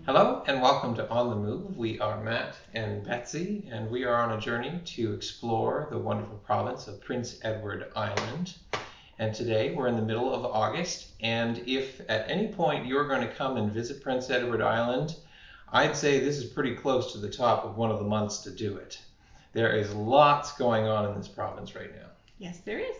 Hello and welcome to On the Move. We are Matt and Betsy, and we are on a journey to explore the wonderful province of Prince Edward Island. And today we're in the middle of August, and if at any point you're going to come and visit Prince Edward Island, I'd say this is pretty close to the top of one of the months to do it. There is lots going on in this province right now. Yes, there is.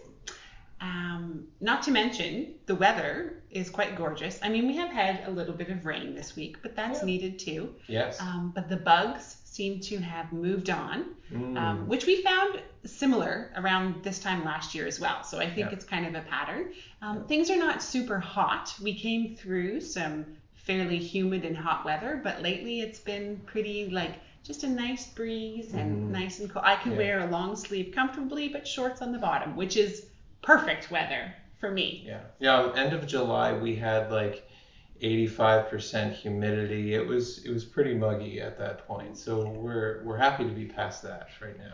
Not to mention, the weather is quite gorgeous. I mean, we have had a little bit of rain this week, but that's needed too. Yes. But the bugs seem to have moved on, which we found similar around this time last year as well. So I think it's kind of a pattern. Things are not super hot. We came through some fairly humid and hot weather, but lately it's been pretty just a nice breeze and nice and cool. I can wear a long sleeve comfortably, but shorts on the bottom, which is perfect weather for me. Yeah. End of July we had 85% humidity. It was pretty muggy at that point. So we're happy to be past that right now.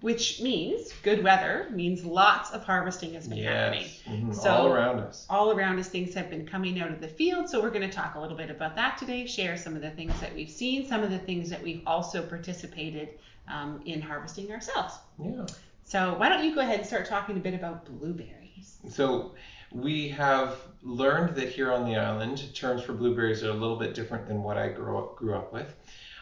Which means good weather means lots of harvesting has been happening. So all around us. All around us, things have been coming out of the field. So we're going to talk a little bit about that today, share some of the things that we've seen, some of the things that we've also participated in harvesting ourselves. Yeah. So why don't you go ahead and start talking a bit about blueberries? So we have learned that here on the island, terms for blueberries are a little bit different than what I grew up with.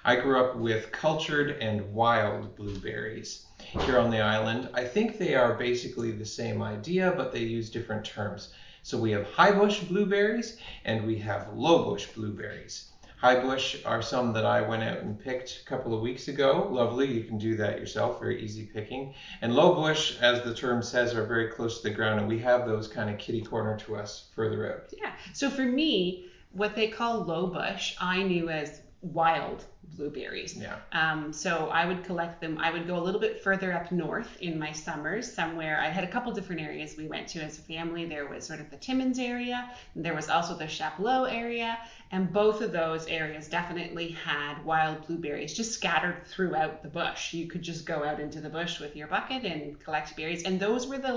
I grew up with cultured and wild blueberries here on the island. I think they are basically the same idea, but they use different terms. So we have high bush blueberries and we have low bush blueberries. High bush are some that I went out and picked a couple of weeks ago. Lovely, you can do that yourself, very easy picking. And low bush, as the term says, are very close to the ground, and we have those kind of kitty corner to us further out. Yeah, so for me, what they call low bush, I knew as wild blueberries. So I would collect them. I would go a little bit further up north in my summers somewhere. I had a couple different areas we went to as a family. There was sort of the Timmins area, and there was also the Chapleau area, and both of those areas definitely had wild blueberries just scattered throughout the bush. You could just go out into the bush with your bucket and collect berries, and those were the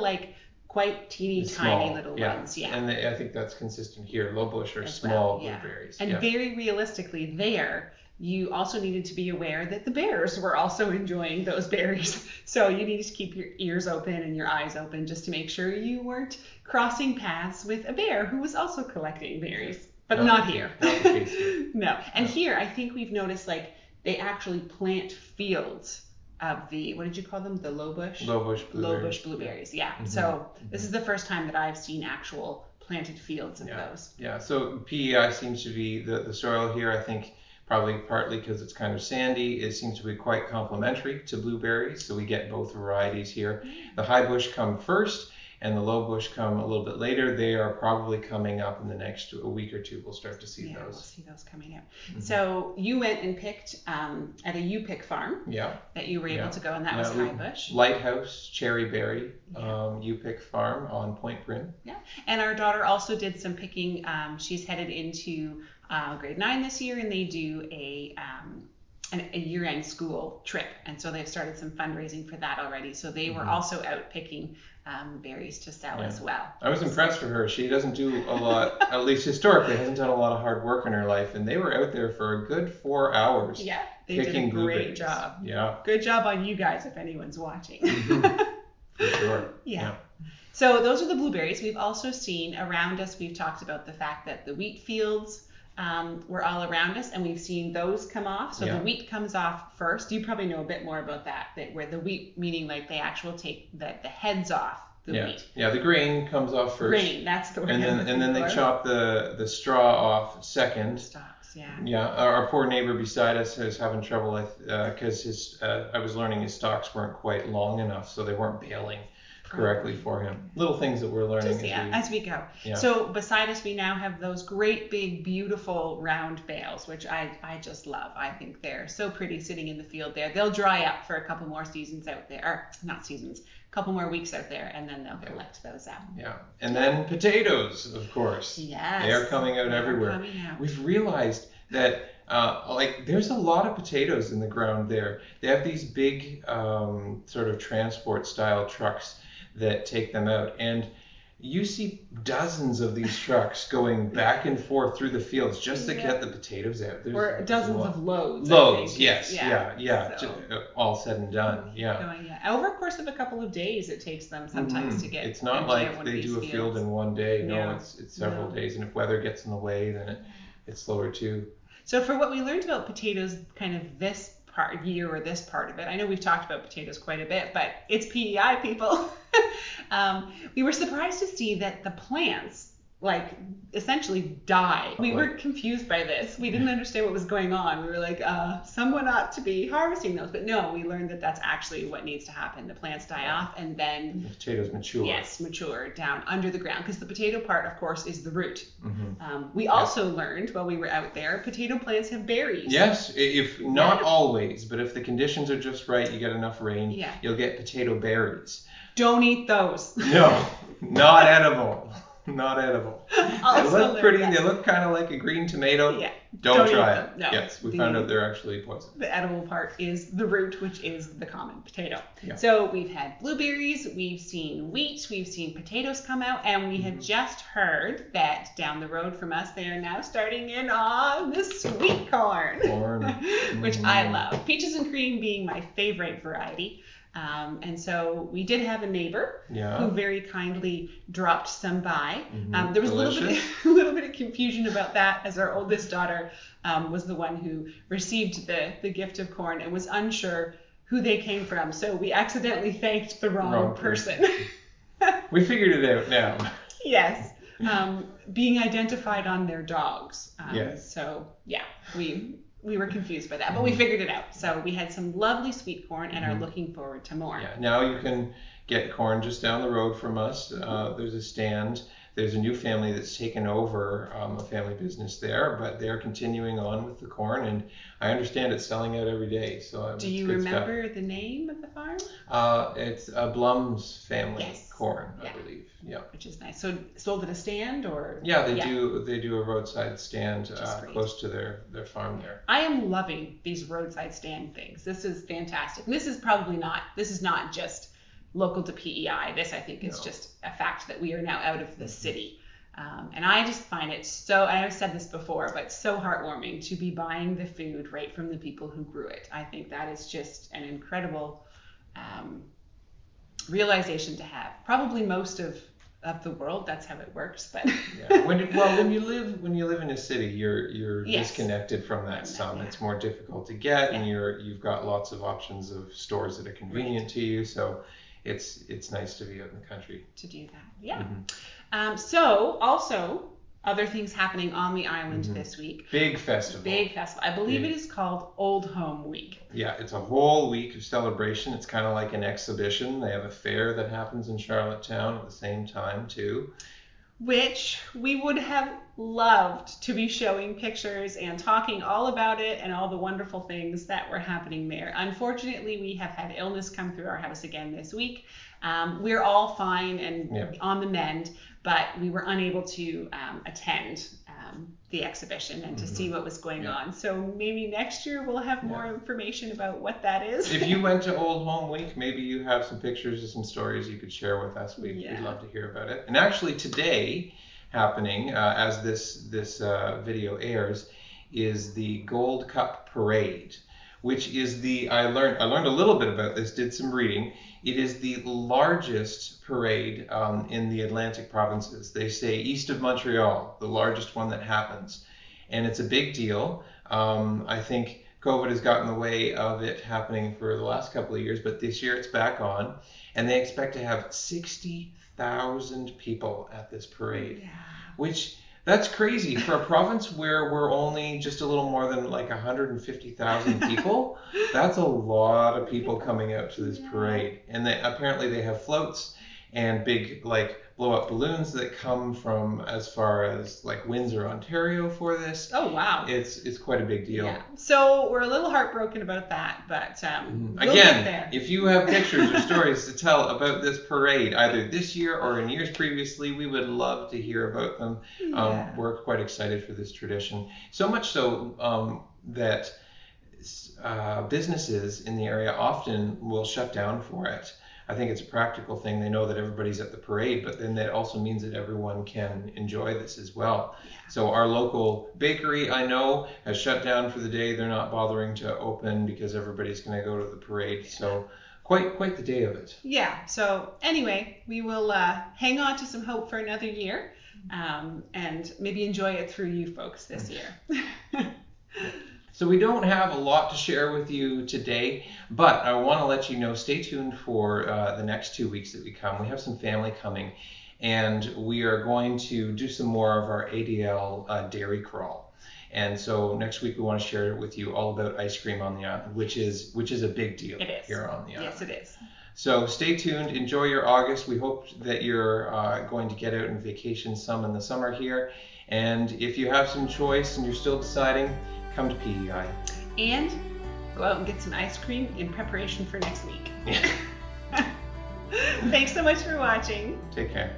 quite teeny tiny little ones. Yeah. And I think that's consistent here. Low bush are small blueberries. And very realistically there, you also needed to be aware that the bears were also enjoying those berries. So you needed to keep your ears open and your eyes open just to make sure you weren't crossing paths with a bear who was also collecting berries. But not here. Not the case here. No. And here I think we've noticed they actually plant fields of the, what did you call them? The low bush? Low bush blueberries. Low bush blueberries, yeah. So this is the first time that I've seen actual planted fields of those. Yeah, so PEI seems to be, the soil here, I think, probably partly because it's kind of sandy, it seems to be quite complementary to blueberries, so we get both varieties here. The high bush come first, and the low bush come a little bit later. They are probably coming up in the next week or two. We'll start to see those. We'll see those coming out. So you went and picked at a U-pick farm that you were able to go, and that was high bush. Lighthouse cherry berry U-pick farm on Point Prim. Yeah, and our daughter also did some picking. She's headed into grade 9 this year, and they do a year-end school trip, and so they've started some fundraising for that already. So they were also out picking berries to sell as well. I was impressed with her. She doesn't do a lot, at least historically, hasn't done a lot of hard work in her life, and they were out there for a good 4 hours. Yeah, they did a great job. Yeah. Good job on you guys if anyone's watching. For sure. Yeah. So those are the blueberries. We've also seen around us, we've talked about the fact that the wheat fields were all around us, and we've seen those come off. So the wheat comes off first. You probably know a bit more about that where the wheat, meaning they actually take the heads off the wheat. Yeah, the grain comes off first. Grain, that's the word. And then they chop the straw off second. Stalks, Yeah, our poor neighbor beside us is having trouble because I was learning his stalks weren't quite long enough, so they weren't baling correctly for him. Little things that we're learning as we go. Yeah. So beside us we now have those great big beautiful round bales, which I just love. I think they're so pretty sitting in the field there. They'll dry up for a couple more seasons out there, or not seasons, a couple more weeks out there, and then they'll collect those out. Yeah. And then potatoes, of course. Yes. They are coming out everywhere. We've realized that there's a lot of potatoes in the ground there. They have these big sort of transport style trucks that take them out, and you see dozens of these trucks going back and forth through the fields just to get the potatoes out. Or dozens of loads. Loads, I think, yes, yeah. So, all said and done, going, Over a course of a couple of days, it takes them sometimes to get. It's not like they do a field in one day. No, it's several days, and if weather gets in the way, then it's slower too. So for what we learned about potatoes, kind of this year or this part of it, I know we've talked about potatoes quite a bit, but it's PEI, people. We were surprised to see that the plants essentially die. We were confused by this. We didn't understand what was going on. We were like, someone ought to be harvesting those. But no, we learned that that's actually what needs to happen. The plants die off and then the potatoes mature. Yes, mature down under the ground, because the potato part, of course, is the root. We also learned while we were out there, potato plants have berries. Yes, if not always, but if the conditions are just right, you get enough rain, you'll get potato berries. Don't eat those. No, not edible. Not edible. They look pretty. They look kind of like a green tomato. Yeah. Don't try it. No. Yes, we found out they're actually poison. The edible part is the root, which is the common potato. Yeah. So we've had blueberries, we've seen wheat, we've seen potatoes come out, and we have just heard that down the road from us, they are now starting in on the sweet corn. Which I love. Peaches and cream being my favorite variety. And so we did have a neighbor who very kindly dropped some by. There was a little bit of confusion about that, as our oldest daughter was the one who received the gift of corn and was unsure who they came from. So we accidentally thanked the wrong person. We figured it out now. Yes. Being identified on their dogs. So we were confused by that, but we figured it out. So we had some lovely sweet corn and are looking forward to more. Yeah, now you can get corn just down the road from us. There's a stand. There's a new family that's taken over a family business there, but they're continuing on with the corn, and I understand it's selling out every day. So do you remember the name of the farm? It's Blum's family corn, I believe. Yeah, which is nice. So sold at a stand, or they do a roadside stand close to their farm there. I am loving these roadside stand things. This is fantastic. And this is not just local to PEI. This, I think, is just a fact that we are now out of the city. And I just find it so, and I've said this before, but so heartwarming to be buying the food right from the people who grew it. I think that is just an incredible realization to have. Probably most of the world, that's how it works. But when you live in a city, you're disconnected from that some. It's more difficult to get, and you've got lots of options of stores that are convenient to you. So it's nice to be out in the country to do that. So also other things happening on the island this week. Big festival. I believe it is called Old Home Week. Yeah, it's a whole week of celebration. It's kind of like an exhibition. They have a fair that happens in Charlottetown at the same time too, which we would have loved to be showing pictures and talking all about it and all the wonderful things that were happening there. Unfortunately, we have had illness come through our house again this week. We're all fine and on the mend, but we were unable to attend the exhibition and to see what was going on. So maybe next year we'll have more information about what that is. If you went to Old Home Week, maybe you have some pictures or some stories you could share with us. We'd love to hear about it. And actually today, happening as this video airs, is the Gold Cup Parade, which is I learned a little bit about this, did some reading. It is the largest parade in the Atlantic provinces. They say east of Montreal, the largest one that happens. And it's a big deal. I think COVID has gotten in the way of it happening for the last couple of years, but this year it's back on. And they expect to have 60,000 people at this parade, which that's crazy for a province where we're only just a little more than like 150,000 people. That's a lot of people coming out to this parade. And apparently they have floats and big blow up balloons that come from as far as Windsor, Ontario for this. Oh wow. It's quite a big deal. Yeah. So we're a little heartbroken about that, but we'll again, get there. If you have pictures or stories to tell about this parade, either this year or in years previously, we would love to hear about them. We're quite excited for this tradition. So much so that businesses in the area often will shut down for it. I think it's a practical thing. They know that everybody's at the parade, but then that also means that everyone can enjoy this as well. Yeah. So our local bakery, I know, has shut down for the day. They're not bothering to open because everybody's going to go to the parade. So quite the day of it. Yeah. So anyway, we will hang on to some hope for another year, and maybe enjoy it through you folks this year. So we don't have a lot to share with you today, but I want to let you know, stay tuned for the next 2 weeks that we come. We have some family coming, and we are going to do some more of our ADL dairy crawl. And so next week we want to share with you all about ice cream on the island, which is a big deal here on the island. Yes, it is. So stay tuned. Enjoy your August. We hope that you're going to get out and vacation some in the summer here. And if you have some choice and you're still deciding, come to PEI. And go out and get some ice cream in preparation for next week. Thanks so much for watching. Take care.